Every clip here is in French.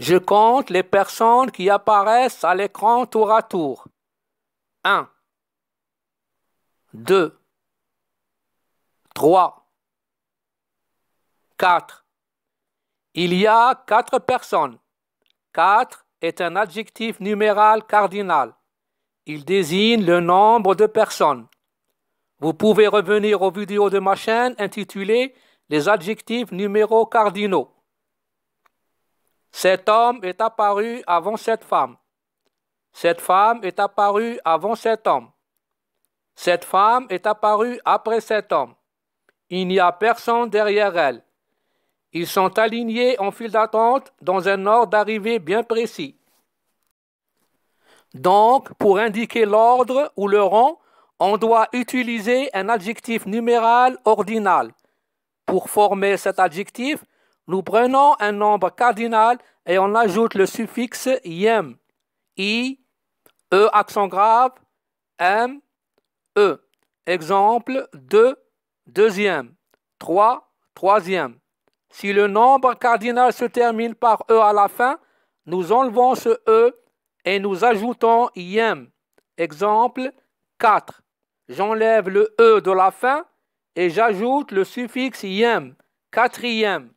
Je compte les personnes qui apparaissent à l'écran tour à tour. 1, 2, 3, 4. Il y a 4 personnes. 4 est un adjectif numéral cardinal. Il désigne le nombre de personnes. Vous pouvez revenir aux vidéos de ma chaîne intitulées Les adjectifs numéraux cardinaux. Cet homme est apparu avant cette femme. Cette femme est apparue avant cet homme. Cette femme est apparue après cet homme. Il n'y a personne derrière elle. Ils sont alignés en file d'attente dans un ordre d'arrivée bien précis. Donc, pour indiquer l'ordre ou le rang, on doit utiliser un adjectif numéral ordinal. Pour former cet adjectif, nous prenons un nombre cardinal et on ajoute le suffixe ième. I, E accent grave, M, E. Exemple 2, deuxième, 3, troisième. Si le nombre cardinal se termine par E à la fin, nous enlevons ce E et nous ajoutons ième. Exemple 4. J'enlève le E de la fin et j'ajoute le suffixe ième, quatrième.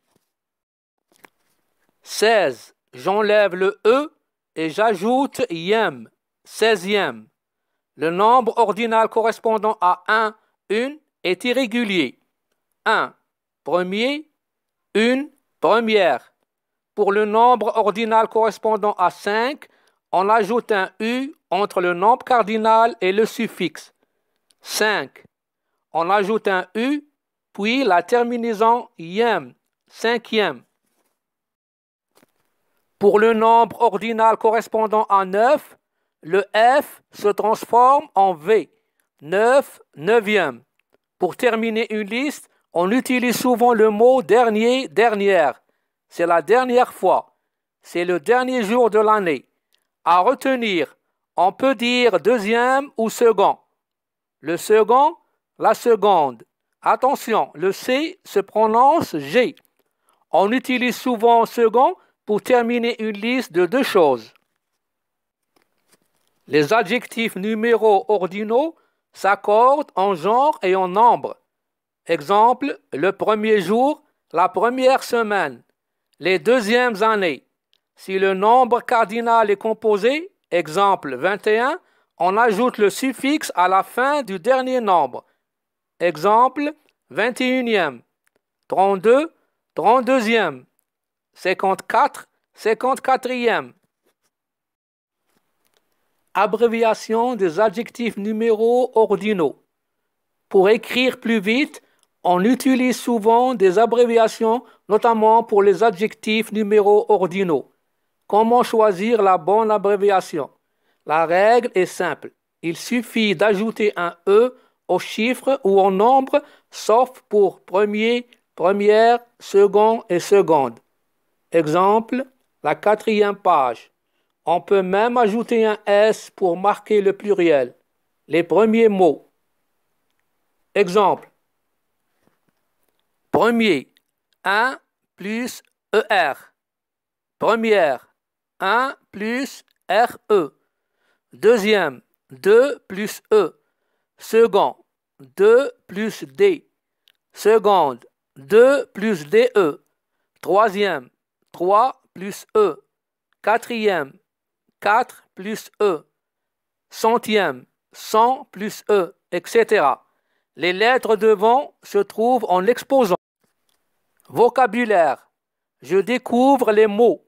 16. J'enlève le E et j'ajoute ième, 16e. Le nombre ordinal correspondant à 1, une est irrégulier. 1, premier, une, première. Pour le nombre ordinal correspondant à 5, on ajoute un U entre le nombre cardinal et le suffixe. 5. On ajoute un U, puis la terminaison ième, cinquième. Pour le nombre ordinal correspondant à 9, le F se transforme en V, 9, neuvième. Pour terminer une liste, on utilise souvent le mot dernier, dernière. C'est la dernière fois. C'est le dernier jour de l'année. À retenir, on peut dire deuxième ou second. Le second, la seconde. Attention, le C se prononce G. On utilise souvent second pour terminer une liste de 2 choses. Les adjectifs numéraux ordinaux s'accordent en genre et en nombre. Exemple, le premier jour, la première semaine, les deuxièmes années. Si le nombre cardinal est composé, exemple 21, on ajoute le suffixe à la fin du dernier nombre. Exemple 21e, 32, 32e, 54, 54e. Abréviation des adjectifs numéraux ordinaux. Pour écrire plus vite, on utilise souvent des abréviations, notamment pour les adjectifs numéraux ordinaux. Comment choisir la bonne abréviation? La règle est simple. Il suffit d'ajouter un E au chiffre ou au nombre, sauf pour premier, première, second et seconde. Exemple, la 4e page. On peut même ajouter un S pour marquer le pluriel. Les premiers mots. Exemple. Premier, 1 plus ER. Première, 1 plus RE. Deuxième, 2 plus E. Second, 2 plus D. Seconde, 2 plus DE. Troisième, 3 plus E. Quatrième, 4 plus E. Centième, 100 plus E, etc. Les lettres devant se trouvent en l'exposant. Vocabulaire. Je découvre les mots.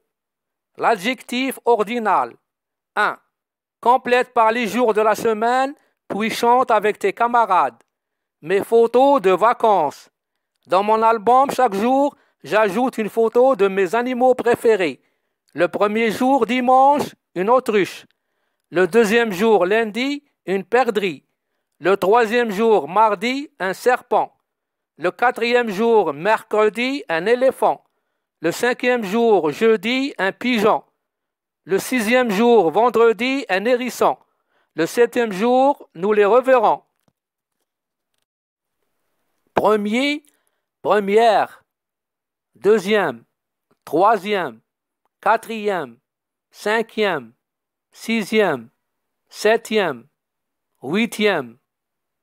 L'adjectif ordinal. 1. Complète par les jours de la semaine, puis chante avec tes camarades. Mes photos de vacances. Dans mon album, chaque jour, j'ajoute une photo de mes animaux préférés. Le premier jour, dimanche, une autruche. Le deuxième jour, lundi, une perdrix. Le troisième jour, mardi, un serpent. Le quatrième jour, mercredi, un éléphant. Le cinquième jour, jeudi, un pigeon. Le sixième jour, vendredi, un hérisson. Le septième jour, nous les reverrons. Premier, première. Deuxième, troisième, quatrième, cinquième, sixième, septième, huitième,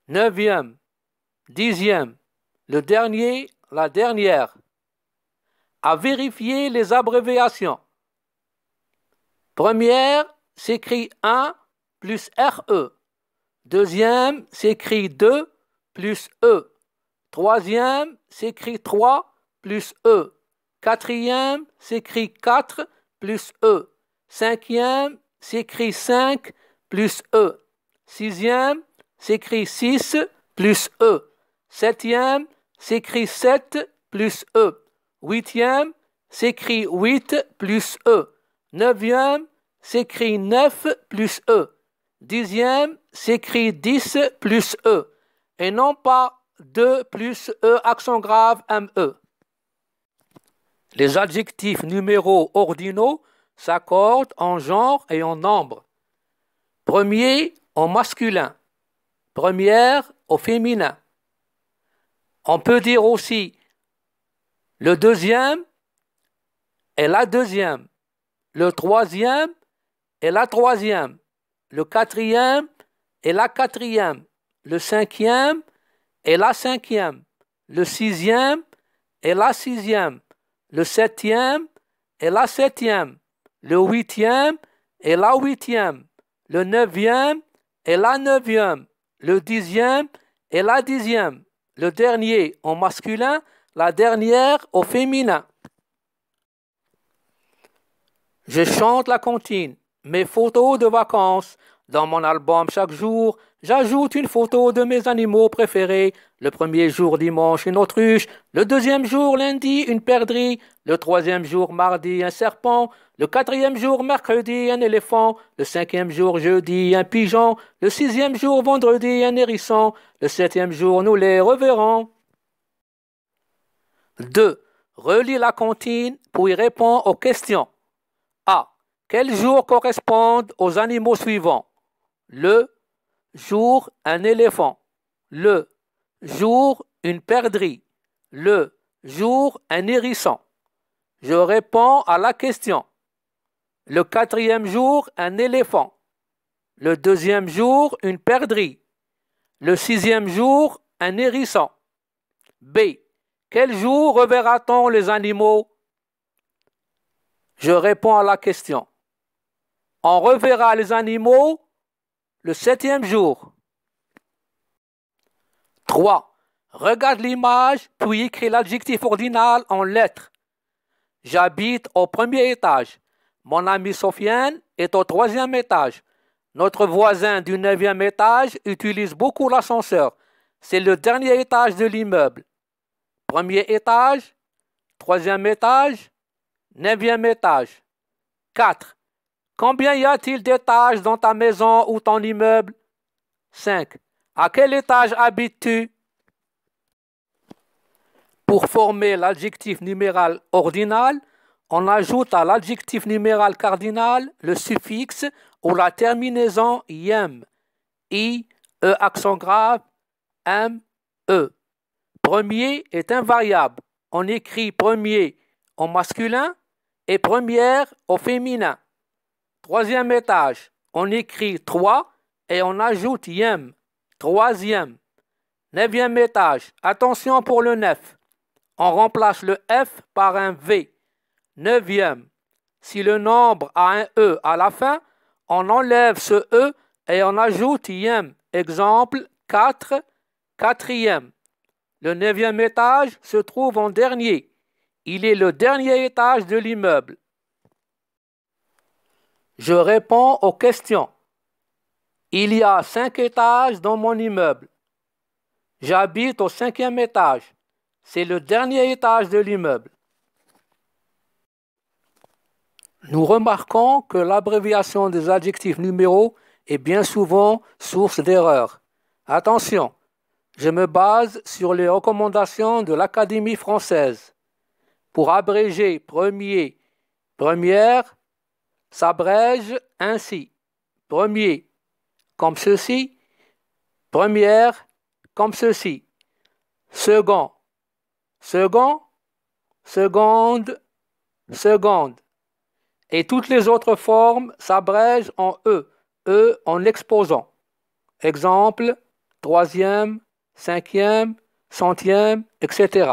neuvième, dixième, le dernier, la dernière. À vérifier les abréviations. Première s'écrit 1 plus RE. Deuxième s'écrit 2 plus E. Troisième s'écrit 3 plus E. Quatrième s'écrit 4 plus E. Cinquième s'écrit 5 plus E. Sixième s'écrit 6 plus E. Septième s'écrit 7 plus E. Huitième s'écrit 8 plus E. Neuvième s'écrit 9 plus E. Dixième s'écrit 10 plus E. Et non pas 2 plus E accent grave ME. Les adjectifs numéros ordinaux s'accordent en genre et en nombre. Premier au masculin. Première au féminin. On peut dire aussi le deuxième et la deuxième. Le troisième et la troisième. Le quatrième et la quatrième. Le cinquième et la cinquième. Le sixième et la sixième. Le septième et la septième. Le huitième et la huitième. Le neuvième et la neuvième. Le dixième et la dixième. Le dernier au masculin, la dernière au féminin. Je chante la comptine, mes photos de vacances. Dans mon album chaque jour, j'ajoute une photo de mes animaux préférés. Le premier jour dimanche, une autruche. Le deuxième jour lundi, une perdrix. Le troisième jour mardi, un serpent. Le quatrième jour mercredi, un éléphant. Le cinquième jour jeudi, un pigeon. Le sixième jour vendredi, un hérisson. Le septième jour, nous les reverrons. 2. Relis la comptine pour y répondre aux questions. A. Quels jours correspondent aux animaux suivants? Le jour, un éléphant. Le jour, une perdrix. Le jour, un hérisson. Je réponds à la question. Le quatrième jour, un éléphant. Le deuxième jour, une perdrix. Le sixième jour, un hérisson. B. Quel jour reverra-t-on les animaux? Je réponds à la question. On reverra les animaux le septième jour. 3. Regarde l'image, puis écris l'adjectif ordinal en lettres. J'habite au premier étage. Mon amie Sofiane est au troisième étage. Notre voisin du 9e étage utilise beaucoup l'ascenseur. C'est le dernier étage de l'immeuble. Premier étage, troisième étage, 9e étage. 4. Combien y a-t-il d'étages dans ta maison ou ton immeuble? 5. À quel étage habites-tu? Pour former l'adjectif numéral ordinal, on ajoute à l'adjectif numéral cardinal le suffixe ou la terminaison IM. I, E accent grave, M, E. Premier est invariable. On écrit premier au masculin et première au féminin. Troisième étage, on écrit 3 et on ajoute yem, troisième. 9e étage, attention pour le 9. On remplace le F par un V. 9e. Si le nombre a un E à la fin, on enlève ce E et on ajoute yem. Exemple 4, quatrième. Le 9e étage se trouve en dernier. Il est le dernier étage de l'immeuble. Je réponds aux questions. Il y a 5 étages dans mon immeuble. J'habite au 5e étage. C'est le dernier étage de l'immeuble. Nous remarquons que l'abréviation des adjectifs numéros est bien souvent source d'erreurs. Attention, je me base sur les recommandations de l'Académie française. Pour abréger premier, première, s'abrège ainsi. Premier, comme ceci. Première, comme ceci. Second, second, seconde, seconde. Et toutes les autres formes s'abrègent en E en exposant. Exemple, troisième, cinquième, centième, etc.